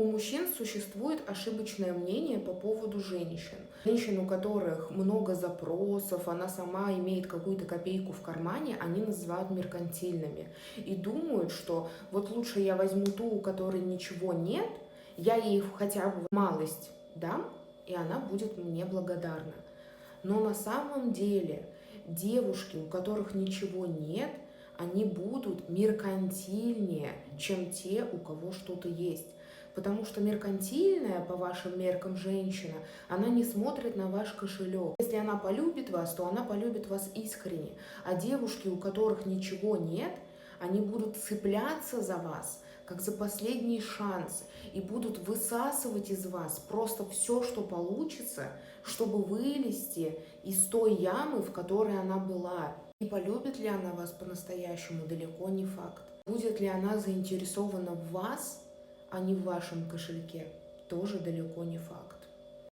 У мужчин существует ошибочное мнение по поводу женщин. Женщин, у которых много запросов, она сама имеет какую-то копейку в кармане, они называют меркантильными. И думают, что вот лучше я возьму ту, у которой ничего нет, я ей хотя бы малость дам, и она будет мне благодарна. Но на самом деле девушки, у которых ничего нет, они будут меркантильнее, чем те, у кого что-то есть. Потому что меркантильная, по вашим меркам, женщина, она не смотрит на ваш кошелек. Если она полюбит вас, то она полюбит вас искренне. А девушки, у которых ничего нет, они будут цепляться за вас, как за последний шанс, и будут высасывать из вас просто все, что получится, чтобы вылезти из той ямы, в которой она была. И полюбит ли она вас по-настоящему, далеко не факт. Будет ли она заинтересована в вас, а не в вашем кошельке, тоже далеко не факт.